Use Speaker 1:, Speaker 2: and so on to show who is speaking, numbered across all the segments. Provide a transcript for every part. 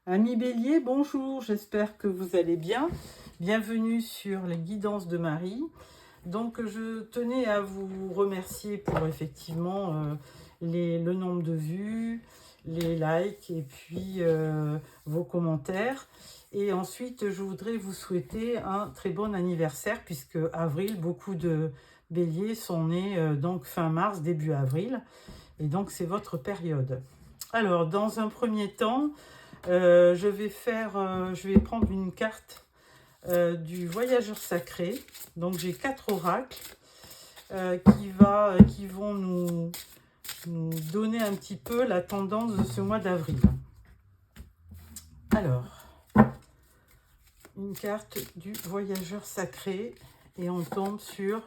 Speaker 1: Amis Bélier, bonjour, j'espère que vous allez bien. Bienvenue sur les guidances de Marie. Donc je tenais à vous remercier pour effectivement le nombre de vues, les likes et puis vos commentaires. Et ensuite, je voudrais vous souhaiter un très bon anniversaire puisque avril, beaucoup de Béliers sont nés donc fin mars, début avril. Et donc c'est votre période. Alors, dans un premier temps, je vais prendre une carte du voyageur sacré. Donc j'ai 4 oracles qui vont nous donner un petit peu la tendance de ce mois d'avril. Alors, une carte du voyageur sacré et on tombe sur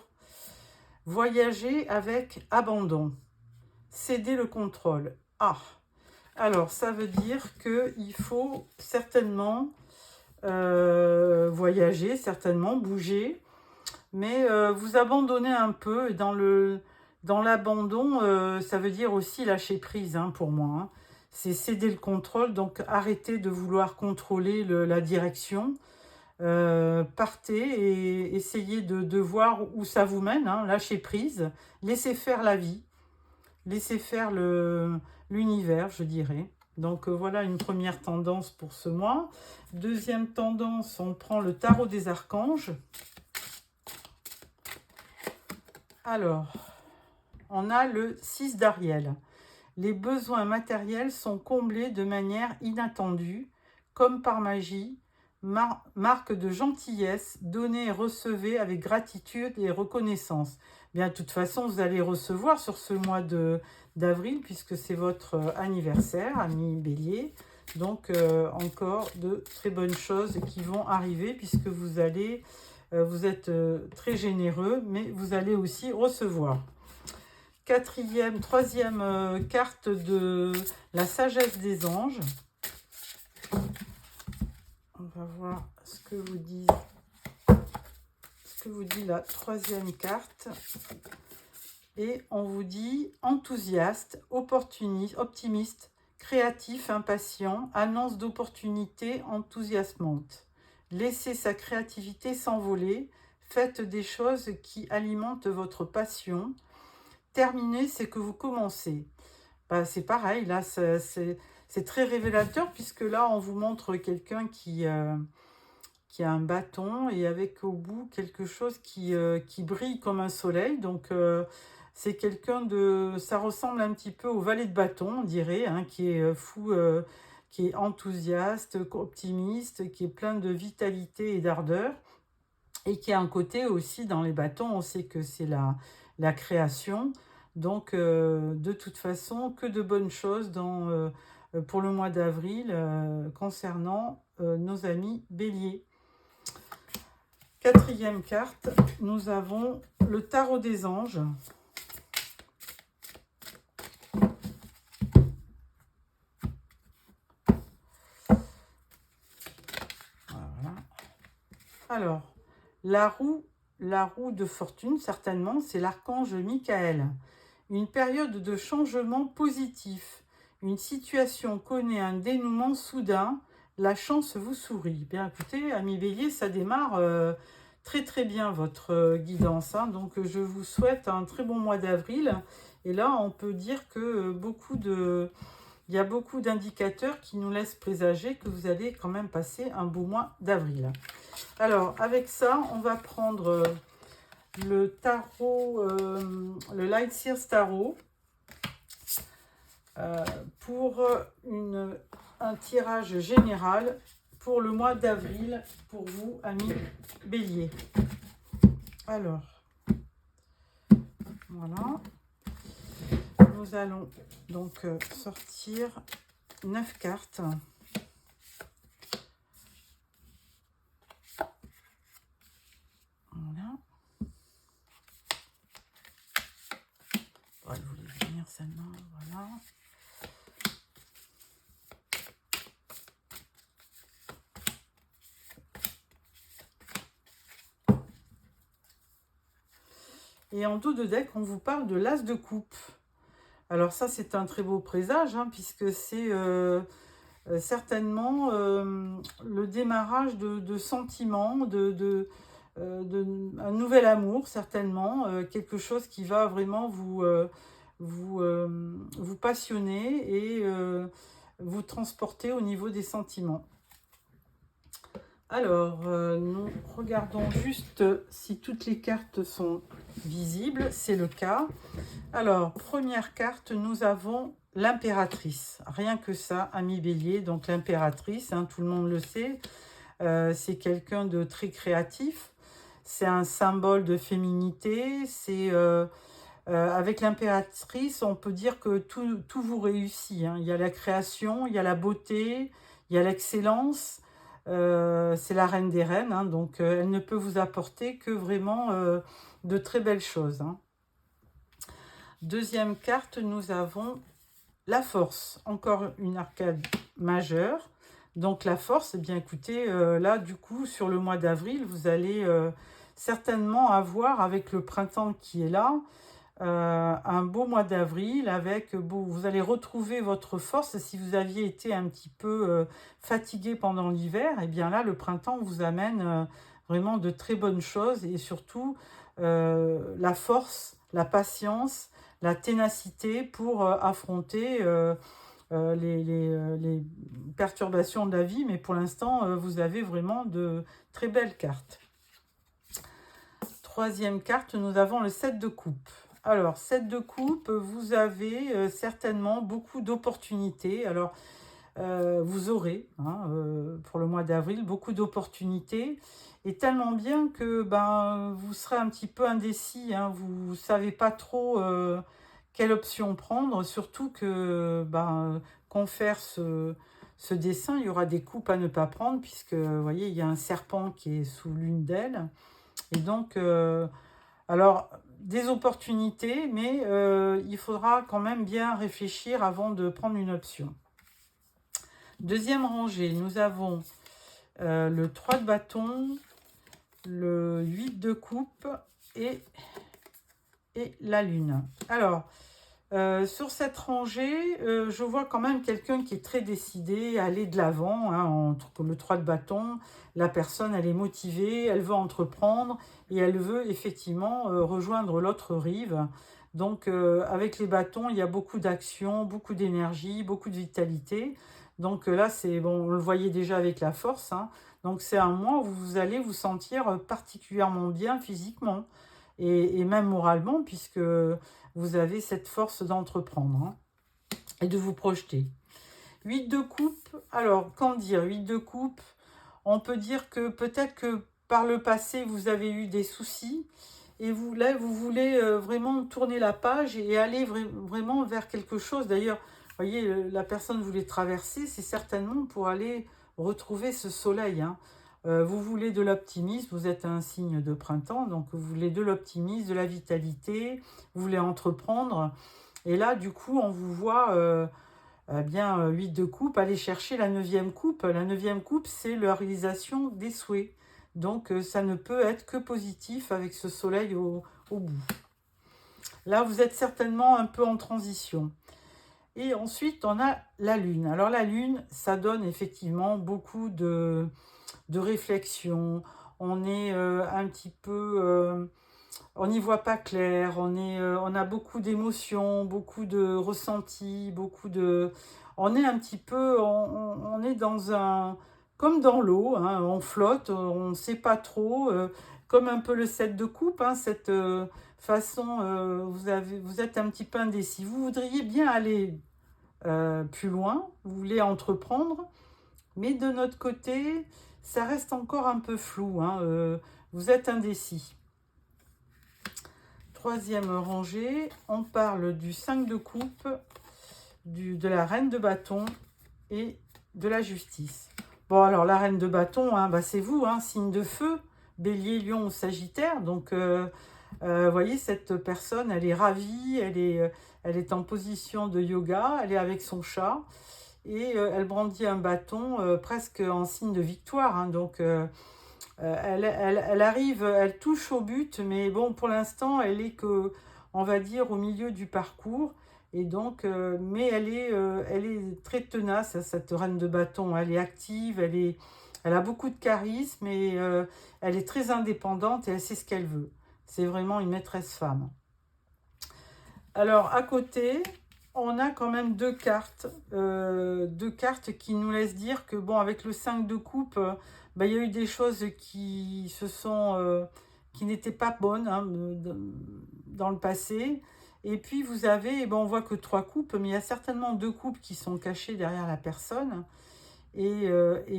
Speaker 1: voyager avec abandon, céder le contrôle. Ah, alors ça veut dire qu'il faut certainement voyager, certainement bouger, mais vous abandonnez un peu. Et dans l'abandon, ça veut dire aussi lâcher prise pour moi. C'est céder le contrôle, donc arrêtez de vouloir contrôler la direction. Partez et essayez de voir où ça vous mène. Lâchez prise, laissez faire la vie, laissez faire l'univers, je dirais. Donc voilà une première tendance pour ce mois. Deuxième tendance, on prend le tarot des archanges. Alors, on a le 6 d'Ariel. Les besoins matériels sont comblés de manière inattendue, comme par magie, marque de gentillesse, donnez et recevez avec gratitude et reconnaissance. Bien, de toute façon, vous allez recevoir sur ce mois d'avril, puisque c'est votre anniversaire, ami Bélier. Donc, encore de très bonnes choses qui vont arriver, puisque vous êtes très généreux, mais vous allez aussi recevoir. Troisième carte de la sagesse des anges. On va voir ce que vous dit la troisième carte. Et on vous dit enthousiaste, optimiste, créatif, impatient, annonce d'opportunités enthousiasmantes. Laissez sa créativité s'envoler, faites des choses qui alimentent votre passion. Terminez ce que vous commencez. C'est pareil, là c'est très révélateur puisque là on vous montre quelqu'un qui a un bâton et avec au bout quelque chose qui brille comme un soleil. Donc c'est quelqu'un ça ressemble un petit peu au valet de bâton, on dirait, qui est fou, qui est enthousiaste, optimiste, qui est plein de vitalité et d'ardeur. Et qui a un côté aussi dans les bâtons, on sait que c'est la création. Donc, de toute façon, que de bonnes choses pour le mois d'avril concernant nos amis Bélier. Quatrième carte, nous avons le tarot des anges. Voilà. Alors, la roue de fortune, certainement, c'est l'archange Michael. Une période de changement positif. Une situation connaît un dénouement soudain. La chance vous sourit. Bien écoutez, amis Bélier, ça démarre très très bien votre guidance. Donc je vous souhaite un très bon mois d'avril. Et là, on peut dire que il y a beaucoup d'indicateurs qui nous laissent présager que vous allez quand même passer un beau mois d'avril. Alors, avec ça, on va prendre le tarot, le Light Seers Tarot, pour un tirage général pour le mois d'avril, pour vous, amis Bélier. Alors, voilà. Nous allons donc sortir 9 cartes. Voilà. Elle voulait venir celle-là, voilà. Et en dos de deck, on vous parle de l'As de coupe. Alors ça, c'est un très beau présage, puisque c'est certainement le démarrage de sentiments, un nouvel amour, certainement, quelque chose qui va vraiment vous passionner et vous transporter au niveau des sentiments. Alors, nous regardons juste si toutes les cartes sont visibles, c'est le cas. Alors, première carte, nous avons l'impératrice. Rien que ça, ami Bélier, donc l'impératrice, hein, tout le monde le sait, c'est quelqu'un de très créatif, c'est un symbole de féminité, c'est... avec l'impératrice, on peut dire que tout vous réussit, hein. Il y a la création, il y a la beauté, il y a l'excellence. C'est la reine des reines, hein, donc elle ne peut vous apporter que vraiment de très belles choses, hein. Deuxième carte, nous avons la force. Encore une arcade majeure. Donc la force, eh bien écoutez, là du coup, sur le mois d'avril, vous allez certainement avoir, avec le printemps qui est là, un beau mois d'avril avec vous allez retrouver votre force. Si vous aviez été un petit peu fatigué pendant l'hiver, et bien là le printemps vous amène vraiment de très bonnes choses et surtout la force, la patience, la ténacité pour affronter les perturbations de la vie, mais pour l'instant vous avez vraiment de très belles cartes. Troisième carte, nous avons le 7 de coupe. Alors, 7 de coupe, vous avez certainement beaucoup d'opportunités. Alors, vous aurez, hein, pour le mois d'avril, beaucoup d'opportunités. Et tellement bien que vous serez un petit peu indécis, hein, vous ne savez pas trop quelle option prendre. Surtout que, qu'on faire ce dessin, il y aura des coupes à ne pas prendre, puisque, vous voyez, il y a un serpent qui est sous l'une d'elles. Et donc... alors, des opportunités, mais il faudra quand même bien réfléchir avant de prendre une option. Deuxième rangée, nous avons le 3 de bâton, le 8 de coupe et la lune. Alors, sur cette rangée, je vois quand même quelqu'un qui est très décidé à aller de l'avant, hein, entre le 3 de bâton. La personne, elle est motivée, elle veut entreprendre et elle veut effectivement rejoindre l'autre rive. Donc, avec les bâtons, il y a beaucoup d'action, beaucoup d'énergie, beaucoup de vitalité. Donc là, c'est bon, on le voyait déjà avec la force, hein. Donc, c'est un mois où vous allez vous sentir particulièrement bien physiquement et même moralement, puisque vous avez cette force d'entreprendre, hein, et de vous projeter. 8 de coupe, alors, qu'en dire 8 de coupe, on peut dire que peut-être que par le passé, vous avez eu des soucis, et vous, là, vous voulez vraiment tourner la page et aller vraiment vers quelque chose. D'ailleurs, vous voyez, la personne voulait traverser, c'est certainement pour aller retrouver ce soleil, hein. Vous voulez de l'optimisme, vous êtes un signe de printemps, donc vous voulez de l'optimisme, de la vitalité, vous voulez entreprendre. Et là, du coup, on vous voit, 8 de coupe, aller chercher la 9e coupe. La 9e coupe, c'est la réalisation des souhaits. Donc, ça ne peut être que positif avec ce soleil au bout. Là, vous êtes certainement un peu en transition. Et ensuite, on a la lune. Alors, la lune, ça donne effectivement beaucoup de réflexion. On est un petit peu... on n'y voit pas clair. On a beaucoup d'émotions, beaucoup de ressentis, beaucoup de... On est un petit peu... On est dans un... Comme dans l'eau, hein, on flotte, on ne sait pas trop. Comme un peu le 7 de coupe, hein, cette façon, vous êtes un petit peu indécis. Vous voudriez bien aller plus loin, vous voulez entreprendre, mais de notre côté, ça reste encore un peu flou, hein, vous êtes indécis. Troisième rangée, on parle du 5 de coupe, de la reine de bâton et de la justice. Bon, alors la reine de bâton, hein, c'est vous, hein, signe de feu, bélier, lion ou sagittaire. Donc, vous voyez, cette personne, elle est ravie, elle est en position de yoga, elle est avec son chat et elle brandit un bâton presque en signe de victoire, hein. Donc, elle arrive, elle touche au but, mais bon, pour l'instant, elle est que, on va dire, au milieu du parcours. Et donc, mais elle est très tenace, cette reine de bâton. Elle est active, elle a beaucoup de charisme et elle est très indépendante et elle sait ce qu'elle veut. C'est vraiment une maîtresse femme. Alors, à côté, on a quand même deux cartes qui nous laissent dire que, bon, avec le 5 de coupe, il y a eu des choses qui qui n'étaient pas bonnes hein, dans le passé. Et puis, vous avez, on voit que 3 coupes, mais il y a certainement 2 coupes qui sont cachées derrière la personne. Et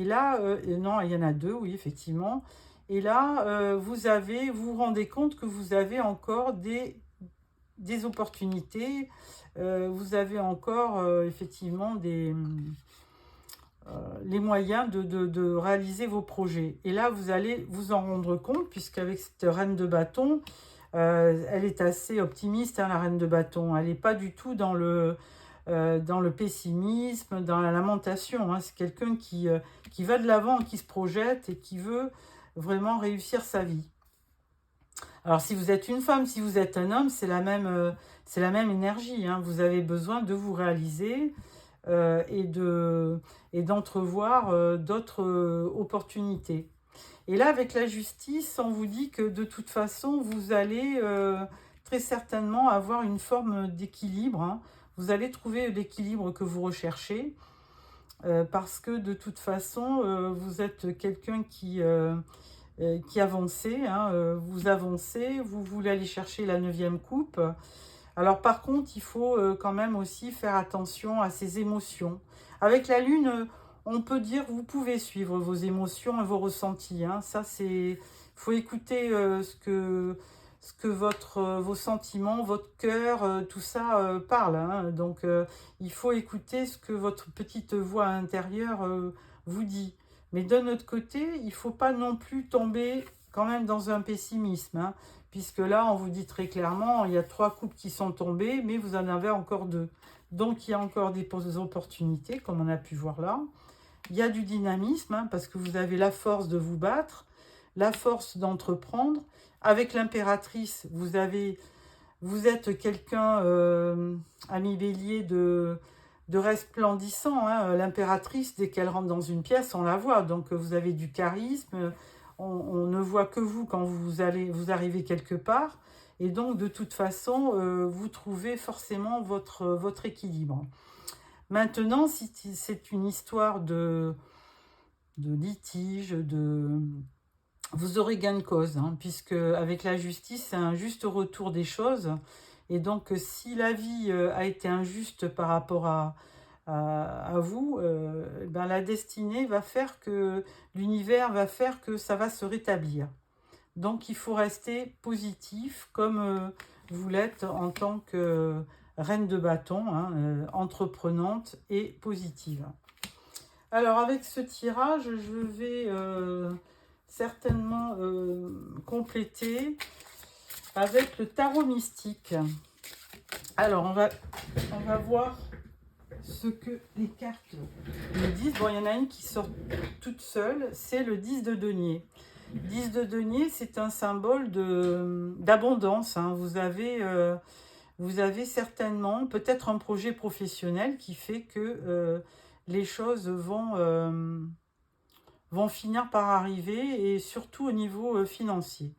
Speaker 1: là, non, il y en a 2, oui, effectivement. Et là, vous vous rendez compte que vous avez encore des opportunités, vous avez encore effectivement les moyens de réaliser vos projets. Et là, vous allez vous en rendre compte, puisqu'avec cette reine de bâton, elle est assez optimiste, hein, la reine de bâton. Elle n'est pas du tout dans le pessimisme, dans la lamentation. Hein. C'est quelqu'un qui va de l'avant, qui se projette et qui veut vraiment réussir sa vie. Alors, si vous êtes une femme, si vous êtes un homme, c'est la même énergie. Hein. Vous avez besoin de vous réaliser et d'entrevoir d'autres opportunités. Et là, avec la justice, on vous dit que de toute façon, vous allez très certainement avoir une forme d'équilibre. Hein. Vous allez trouver l'équilibre que vous recherchez parce que de toute façon, vous êtes quelqu'un qui avancez, hein, vous avancez, vous voulez aller chercher la 9e coupe. Alors par contre, il faut quand même aussi faire attention à ses émotions. Avec la lune, on peut dire que vous pouvez suivre vos émotions et vos ressentis. Hein. Ça, c'est, faut écouter ce que vos sentiments, votre cœur, tout ça parle. Hein. Donc, il faut écouter ce que votre petite voix intérieure vous dit. Mais d'un autre côté, il ne faut pas non plus tomber quand même dans un pessimisme. Hein, puisque là, on vous dit très clairement, il y a 3 coupes qui sont tombées, mais vous en avez encore 2. Donc, il y a encore des opportunités, comme on a pu voir là. Il y a du dynamisme, hein, parce que vous avez la force de vous battre, la force d'entreprendre. Avec l'impératrice, vous êtes quelqu'un, ami bélier, de resplendissant. Hein. L'impératrice, dès qu'elle rentre dans une pièce, on la voit. Donc, vous avez du charisme. On ne voit que vous quand vous arrivez quelque part. Et donc, de toute façon, vous trouvez forcément votre équilibre. Maintenant, si c'est une histoire de litige, vous aurez gain de cause, hein, puisque avec la justice, c'est un juste retour des choses. Et donc, si la vie a été injuste par rapport à vous, la destinée va faire que l'univers va faire que ça va se rétablir. Donc, il faut rester positif comme vous l'êtes en tant que reine de bâton, hein, entreprenante et positive. Alors, avec ce tirage, je vais certainement compléter avec le tarot mystique. Alors, on va voir ce que les cartes nous disent. Bon, il y en a une qui sort toute seule, c'est le 10 de denier. 10 de denier, c'est un symbole d'abondance. Hein. Vous avez certainement peut-être un projet professionnel qui fait que les choses vont finir par arriver, et surtout au niveau financier.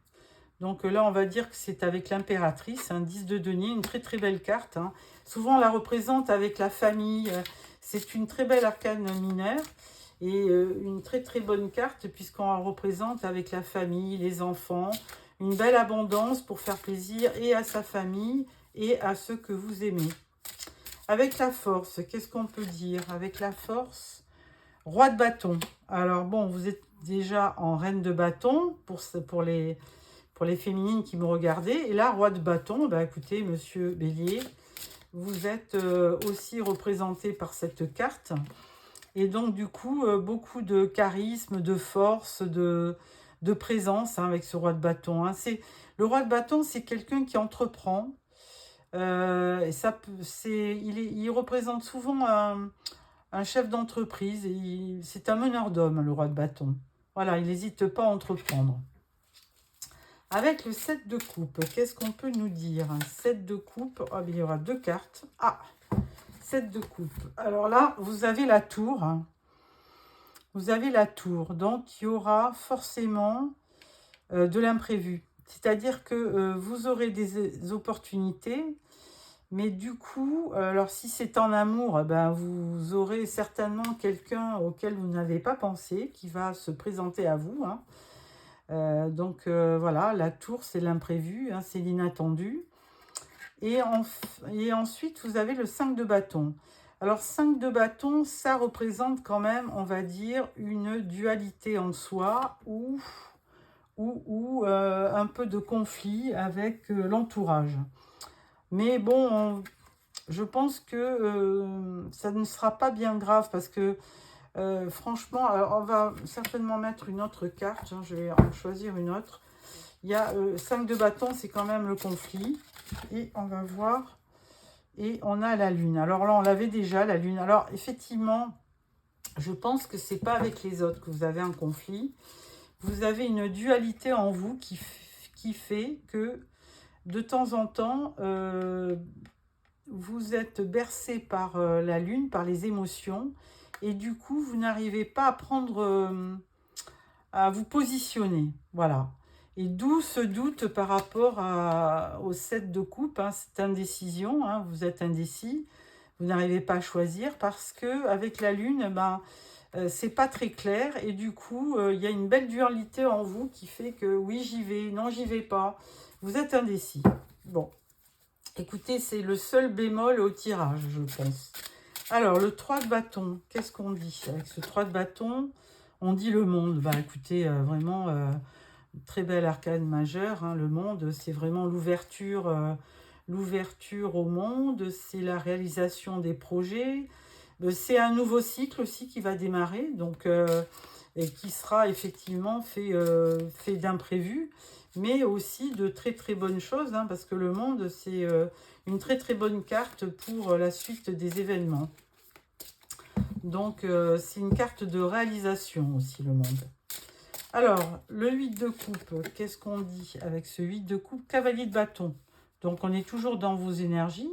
Speaker 1: Donc là, on va dire que c'est avec l'impératrice, un 10 de denier, une très très belle carte. Hein. Souvent, on la représente avec la famille. C'est une très belle arcane mineure et une très très bonne carte puisqu'on la représente avec la famille, les enfants. Une belle abondance pour faire plaisir et à sa famille et à ceux que vous aimez. Avec la force, qu'est-ce qu'on peut dire? Avec la force, roi de bâton. Alors bon, vous êtes déjà en reine de bâton pour les féminines qui me regardaient. Et là, roi de bâton, écoutez, monsieur Bélier, vous êtes aussi représenté par cette carte. Et donc, du coup, beaucoup de charisme, de force, de présence hein, avec ce roi de bâton. Hein. Le roi de bâton, c'est quelqu'un qui entreprend. Et il représente souvent un chef d'entreprise. C'est un meneur d'hommes, le roi de bâton. Voilà, il n'hésite pas à entreprendre. Avec le 7 de coupe, qu'est-ce qu'on peut nous dire? Un 7 de coupe, oh, il y aura 2 cartes. Ah, 7 de coupe. Alors là, vous avez la tour. Vous avez la tour, donc il y aura forcément de l'imprévu. C'est-à-dire que vous aurez des opportunités, mais du coup, alors si c'est en amour, ben, vous aurez certainement quelqu'un auquel vous n'avez pas pensé, qui va se présenter à vous. Hein. Donc voilà, la tour, c'est l'imprévu, hein, c'est l'inattendu. Et ensuite, vous avez le 5 de bâton. Alors, 5 de bâton, ça représente quand même, on va dire, une dualité en soi ou un peu de conflit avec l'entourage. Mais bon, je pense que ça ne sera pas bien grave parce que franchement, alors on va certainement mettre une autre carte. Hein, je vais en choisir une autre. Il y a 5 de bâton, c'est quand même le conflit. Et on va voir. Et on a la lune. Alors là, on l'avait déjà, la lune. Alors effectivement, je pense que c'est pas avec les autres que vous avez un conflit. Vous avez une dualité en vous qui fait que de temps en temps, vous êtes bercé par la lune, par les émotions. Et du coup, vous n'arrivez pas à prendre, à vous positionner. Voilà. Et d'où ce doute par rapport au 7 de coupe. Hein, c'est indécision, hein, vous êtes indécis. Vous n'arrivez pas à choisir parce que avec la lune, ben, c'est pas très clair. Et du coup, il y a une belle dualité en vous qui fait que oui, j'y vais, non, j'y vais pas. Vous êtes indécis. Bon, écoutez, c'est le seul bémol au tirage, je pense. Alors, le 3 de bâton, qu'est-ce qu'on dit? Avec ce 3 de bâton, on dit le monde. Bah écoutez, vraiment, très belle arcane majeure. Hein, le monde, c'est vraiment l'ouverture au monde, c'est la réalisation des projets. C'est un nouveau cycle aussi qui va démarrer, donc, et qui sera effectivement fait d'imprévus, mais aussi de très très bonnes choses, hein, parce que le monde, c'est une très très bonne carte pour la suite des événements. Donc, c'est une carte de réalisation aussi, le monde. Alors, le 8 de coupe, qu'est-ce qu'on dit avec ce 8 de coupe? Cavalier de bâton. Donc, on est toujours dans vos énergies.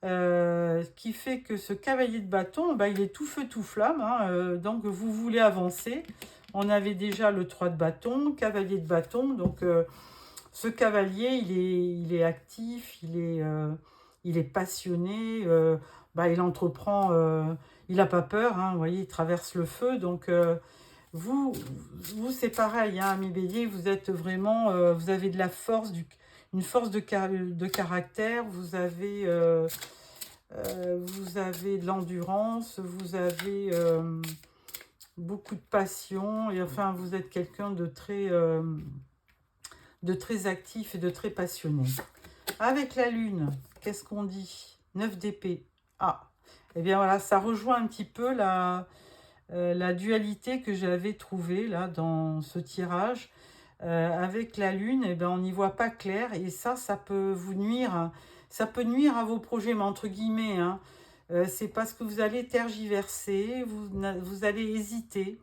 Speaker 1: Ce qui fait que ce cavalier de bâton, ben, il est tout feu, tout flamme. Hein, donc, vous voulez avancer. On avait déjà le 3 de bâton, cavalier de bâton. Donc, ce cavalier, il est actif, il est passionné. Ben, il entreprend, il n'a pas peur. Hein, vous voyez, il traverse le feu. Donc, vous c'est pareil, hein, ami Bélier, vous êtes vraiment, vous avez de la force, une force de caractère, vous avez de l'endurance, vous avez beaucoup de passion, et enfin, vous êtes quelqu'un de très actif et de très passionné. Avec la lune, qu'est-ce qu'on dit? 9 d'épée. Ah, et bien voilà, ça rejoint un petit peu la dualité que j'avais trouvée là dans ce tirage. Avec la lune, eh ben, on n'y voit pas clair et ça peut vous nuire. Hein. Ça peut nuire à vos projets, mais entre guillemets, hein, c'est parce que vous allez tergiverser, vous allez hésiter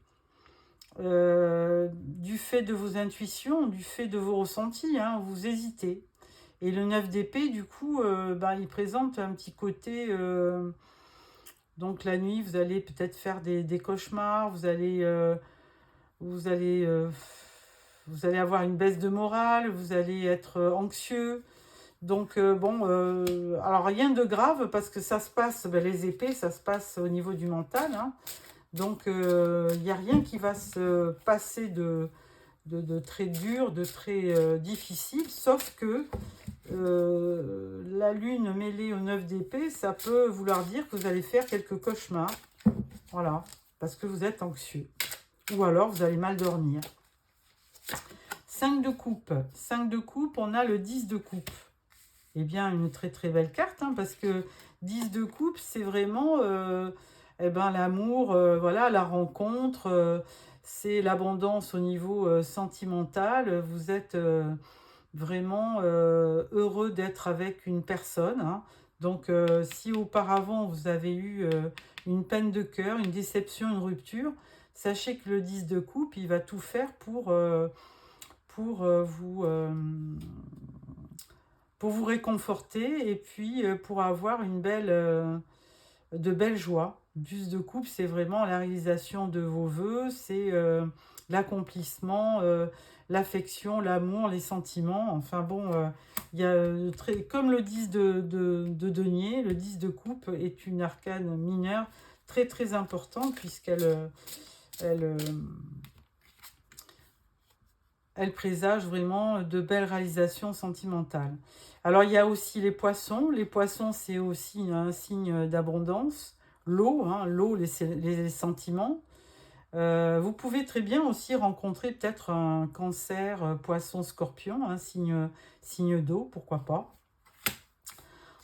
Speaker 1: du fait de vos intuitions, du fait de vos ressentis, hein, vous hésitez. Et le 9 d'épée, du coup, ben, il présente un petit côté... donc la nuit, vous allez peut-être faire des cauchemars, vous allez avoir une baisse de morale, vous allez être anxieux. Donc bon, alors rien de grave parce que ça se passe, ben, les épées, ça se passe au niveau du mental. Hein. Donc il n'y a rien qui va se passer de très dur, de très difficile, sauf que la lune mêlée au 9 d'épée, ça peut vouloir dire que vous allez faire quelques cauchemars. Voilà, parce que vous êtes anxieux. Ou alors vous allez mal dormir. 5 de coupe. 5 de coupe, on a le 10 de coupe. Eh bien, une très très belle carte, hein, parce que 10 de coupe, c'est vraiment eh ben, l'amour, voilà, la rencontre, c'est l'abondance au niveau sentimental. Vous êtes vraiment heureux d'être avec une personne. Hein. Donc, si auparavant vous avez eu une peine de cœur, une déception, une rupture, sachez que le 10 de coupe, il va tout faire pour vous réconforter et puis pour avoir de belles joies. Bus de coupe, c'est vraiment la réalisation de vos vœux, c'est l'accomplissement, l'affection, l'amour, les sentiments. Enfin bon, il y a comme le 10 de denier, le 10 de coupe est une arcane mineure très très importante puisqu'elle elle présage vraiment de belles réalisations sentimentales. Alors, il y a aussi les poissons. Les poissons, c'est aussi un signe d'abondance. L'eau, hein, l'eau, les sentiments. Vous pouvez très bien aussi rencontrer peut-être un cancer, poisson, scorpion, un signe d'eau, pourquoi pas.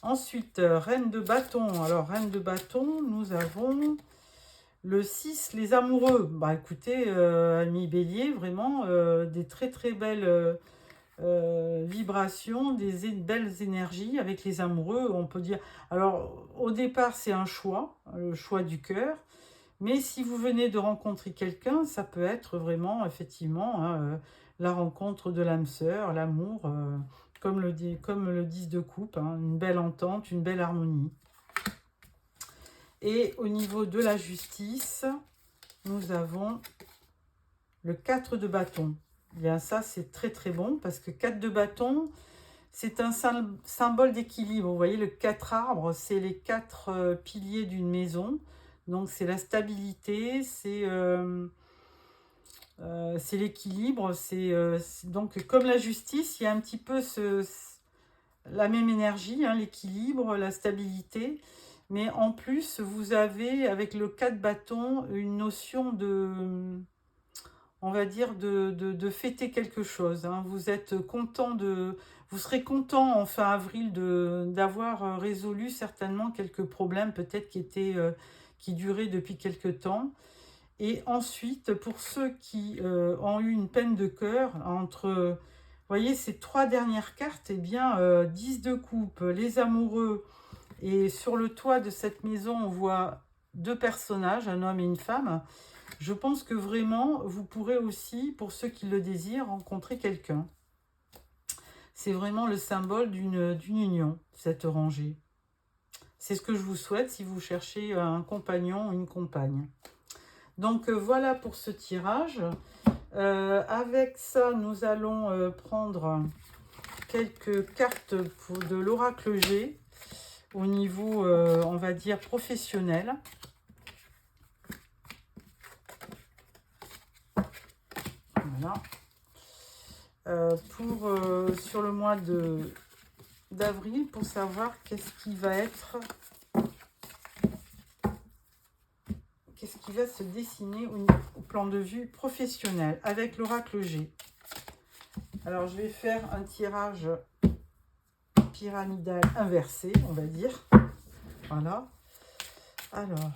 Speaker 1: Ensuite, reine de bâton. Alors, reine de bâton, nous avons le 6, les amoureux. Bah écoutez, amis bélier, vraiment des très très belles vibrations, des belles énergies avec les amoureux, on peut dire. Alors, au départ, c'est un choix, le choix du cœur. Mais si vous venez de rencontrer quelqu'un, ça peut être vraiment, effectivement, hein, la rencontre de l'âme sœur, l'amour, comme le 10 de coupe, hein, une belle entente, une belle harmonie. Et au niveau de la justice, nous avons le 4 de bâton. Bien ça, c'est très très bon parce que 4 de bâton, c'est un symbole d'équilibre. Vous voyez, le 4 arbres, c'est les 4 piliers d'une maison. Donc, c'est la stabilité, c'est l'équilibre. Donc, comme la justice, il y a un petit peu la même énergie, hein, l'équilibre, la stabilité. Mais en plus, vous avez, avec le 4 bâtons, une notion de, on va dire, de fêter quelque chose. Hein. Vous êtes content vous serez content en fin avril d'avoir résolu certainement quelques problèmes, peut-être qui duraient depuis quelque temps. Et ensuite, pour ceux qui ont eu une peine de cœur, vous voyez, ces 3 dernières cartes, eh bien, 10 de coupe, les amoureux. Et sur le toit de cette maison, on voit 2 personnages, un homme et une femme. Je pense que vraiment, vous pourrez aussi, pour ceux qui le désirent, rencontrer quelqu'un. C'est vraiment le symbole d'une union, cette rangée. C'est ce que je vous souhaite si vous cherchez un compagnon ou une compagne. Donc voilà pour ce tirage. Avec ça, nous allons prendre quelques cartes de l'oracle G au niveau, on va dire, professionnel. Voilà. Sur le mois d'avril, pour savoir qu'est-ce qui va se dessiner au plan de vue professionnel avec l'oracle G. Alors, je vais faire un tirage pyramidal inversé, on va dire. Voilà. Alors,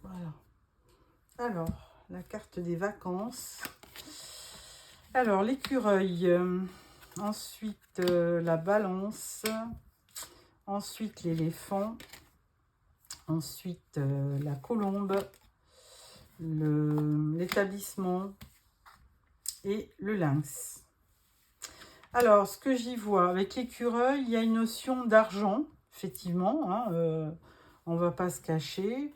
Speaker 1: voilà. Alors, la carte des vacances. Alors, l'écureuil. Ensuite, la balance. Ensuite, l'éléphant. Ensuite, la colombe. L'établissement. Et le lynx. Alors, ce que j'y vois, avec l'écureuil, il y a une notion d'argent, effectivement. Hein, on ne va pas se cacher.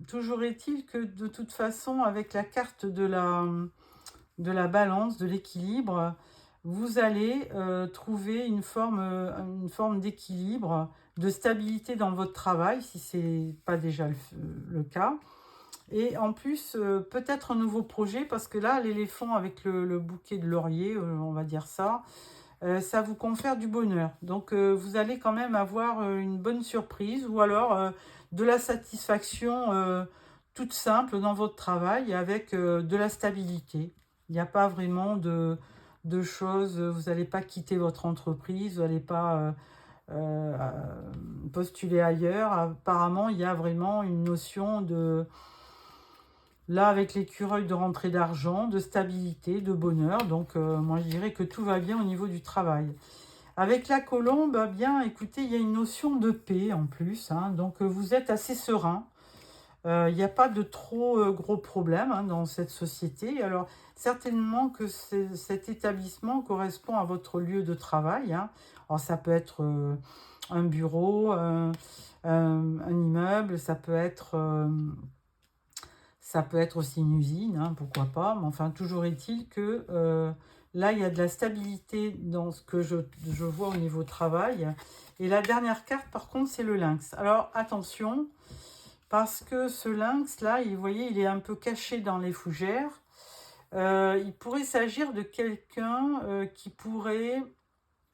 Speaker 1: Toujours est-il que de toute façon, avec la carte de la balance, de l'équilibre, vous allez trouver une forme d'équilibre, de stabilité dans votre travail, si ce n'est pas déjà le cas. Et en plus, peut-être un nouveau projet, parce que là, l'éléphant avec le bouquet de laurier, on va dire ça, ça vous confère du bonheur. Donc, vous allez quand même avoir une bonne surprise ou alors de la satisfaction toute simple dans votre travail avec de la stabilité. Il n'y a pas vraiment de choses, vous n'allez pas quitter votre entreprise, vous n'allez pas postuler ailleurs. Apparemment, il y a vraiment une notion Là, avec l'écureuil de rentrée d'argent, de stabilité, de bonheur. Donc, moi, je dirais que tout va bien au niveau du travail. Avec la colombe, eh bien, écoutez, il y a une notion de paix en plus. Hein, donc, vous êtes assez serein. Il n'y a pas de trop gros problèmes hein, dans cette société. Alors, certainement que cet établissement correspond à votre lieu de travail. Hein. Alors, ça peut être un bureau, un immeuble, ça peut être aussi une usine, hein, pourquoi pas. Mais enfin, toujours est-il que là, il y a de la stabilité dans ce que je vois au niveau travail. Et la dernière carte, par contre, c'est le lynx. Alors, attention, parce que ce lynx-là, vous voyez, il est un peu caché dans les fougères. Il pourrait s'agir de quelqu'un qui pourrait,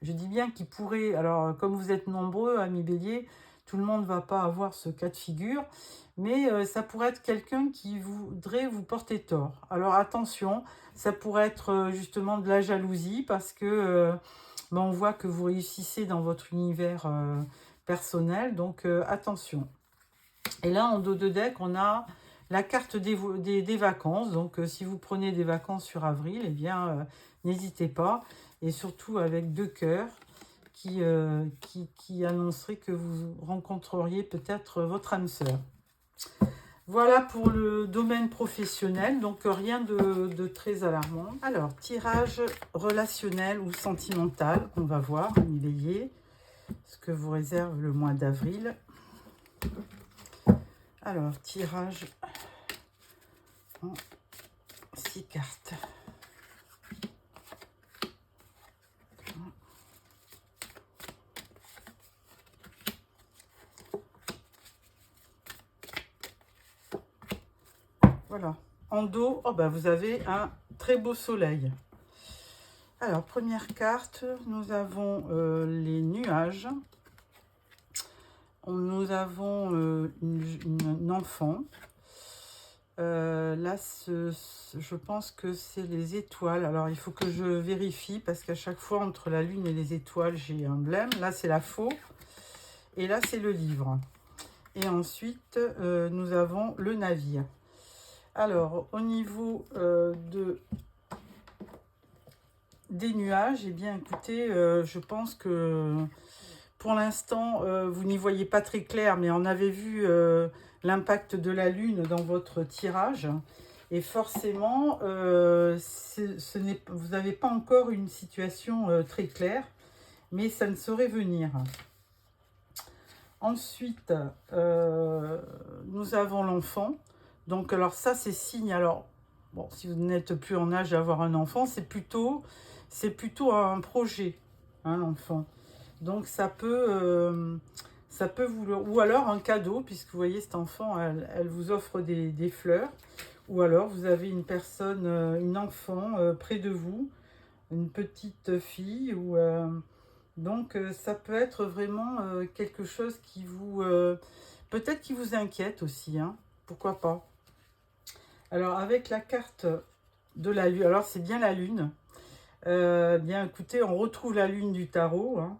Speaker 1: je dis bien qui pourrait, alors comme vous êtes nombreux, amis bélier, tout le monde ne va pas avoir ce cas de figure, mais ça pourrait être quelqu'un qui voudrait vous porter tort. Alors attention, ça pourrait être justement de la jalousie, parce que on voit que vous réussissez dans votre univers personnel, donc attention. Et là, en dos de deck, on a la carte des vacances. Donc, si vous prenez des vacances sur avril, eh bien, n'hésitez pas. Et surtout avec 2 cœurs qui annonceraient que vous rencontreriez peut-être votre âme sœur. Voilà pour le domaine professionnel. Donc, rien de très alarmant. Alors, tirage relationnel ou sentimental. On va voir, amis bélier, ce que vous réserve le mois d'avril. Alors, tirage en 6 cartes. Voilà. En dos, oh ben vous avez un très beau soleil. Alors, première carte, nous avons les nuages. Nous avons une enfant. Là, je pense que c'est les étoiles. Alors, il faut que je vérifie parce qu'à chaque fois, entre la lune et les étoiles, j'ai un blême. Là, c'est la faux. Et là, c'est le livre. Et ensuite, nous avons le navire. Alors, au niveau des nuages, eh bien, écoutez, je pense que pour l'instant, vous n'y voyez pas très clair, mais on avait vu l'impact de la Lune dans votre tirage. Et forcément, vous n'avez pas encore une situation très claire, mais ça ne saurait venir. Ensuite, nous avons l'enfant. Donc, alors ça, c'est signe. Alors, bon, si vous n'êtes plus en âge d'avoir un enfant, c'est plutôt un projet, hein, l'enfant. Donc, ça peut vous... Ou alors un cadeau, puisque vous voyez, cet enfant, elle vous offre des fleurs. Ou alors, vous avez une personne, une enfant près de vous, une petite fille. Donc, ça peut être vraiment quelque chose qui vous... peut-être qui vous inquiète aussi, hein, pourquoi pas. Alors, avec la carte de la lune, alors c'est bien la lune. Bien, écoutez, on retrouve la lune du tarot, hein,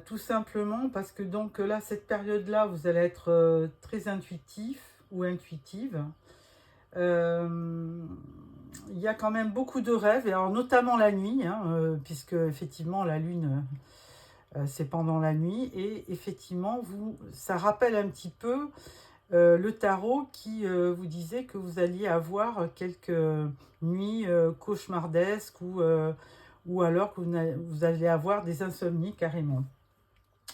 Speaker 1: tout simplement parce que donc là, cette période-là, vous allez être très intuitif ou intuitive. Il y a quand même beaucoup de rêves, et alors notamment la nuit, hein, puisque effectivement la lune, c'est pendant la nuit, et effectivement, ça rappelle un petit peu le tarot qui vous disait que vous alliez avoir quelques nuits cauchemardesques ou alors que vous allez avoir des insomnies carrément.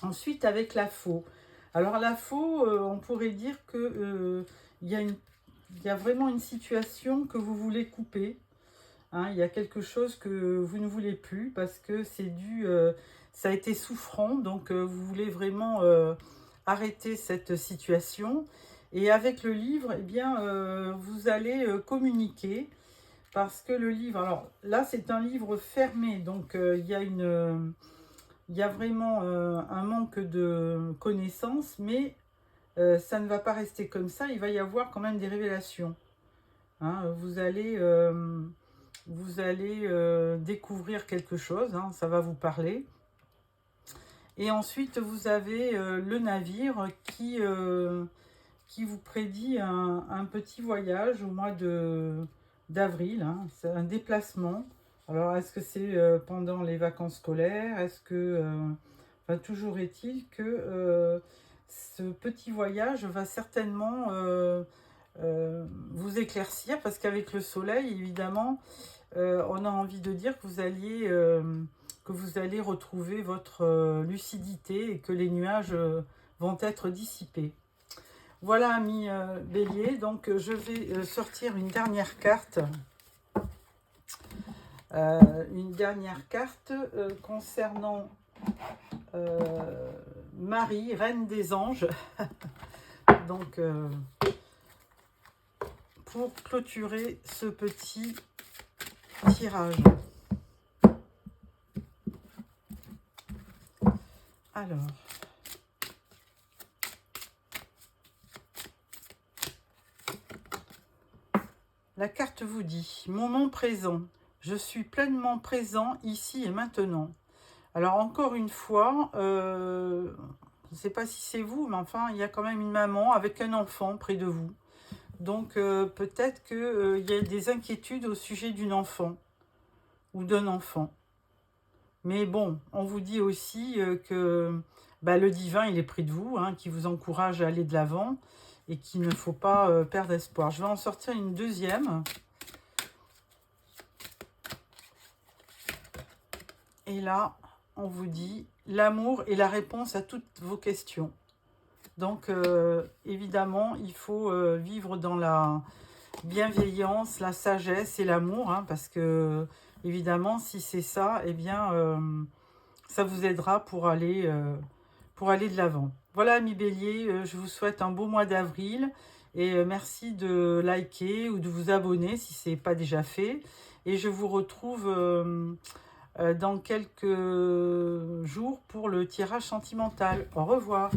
Speaker 1: Ensuite, avec la faux. Alors la faux, on pourrait dire que il y a vraiment une situation que vous voulez couper. Hein, il y a quelque chose que vous ne voulez plus parce que ça a été souffrant, donc vous voulez vraiment arrêter cette situation. Et avec le livre, eh bien, vous allez communiquer parce que le livre, alors là, c'est un livre fermé, donc il y a vraiment un manque de connaissances, mais ça ne va pas rester comme ça, il va y avoir quand même des révélations. Hein, vous allez découvrir quelque chose, hein, ça va vous parler. Et ensuite, vous avez le navire qui vous prédit un petit voyage au mois d'avril. Hein. C'est un déplacement. Alors, est-ce que c'est pendant les vacances scolaires? Est-ce que... enfin, toujours est-il que ce petit voyage va certainement vous éclaircir, parce qu'avec le soleil, évidemment, on a envie de dire que vous allez retrouver votre lucidité et que les nuages vont être dissipés. Voilà, amis Bélier, donc je vais sortir une dernière carte. Concernant Marie, reine des anges. Donc, pour clôturer ce petit tirage. Alors, la carte vous dit « Moment présent, je suis pleinement présent ici et maintenant ». Alors, encore une fois, je ne sais pas si c'est vous, mais enfin, il y a quand même une maman avec un enfant près de vous. Donc, peut-être qu'il y a des inquiétudes au sujet d'une enfant ou d'un enfant. Mais bon, on vous dit aussi que le divin, il est près de vous, hein, qui vous encourage à aller de l'avant et qu'il ne faut pas perdre espoir. Je vais en sortir une deuxième. Et là, on vous dit l'amour est la réponse à toutes vos questions. Donc, évidemment, il faut vivre dans la bienveillance, la sagesse et l'amour, hein, parce que, évidemment, si c'est ça, eh bien, ça vous aidera pour aller de l'avant. Voilà, amis Bélier, je vous souhaite un beau mois d'avril et merci de liker ou de vous abonner si ce n'est pas déjà fait. Et je vous retrouve dans quelques jours pour le tirage sentimental. Au revoir.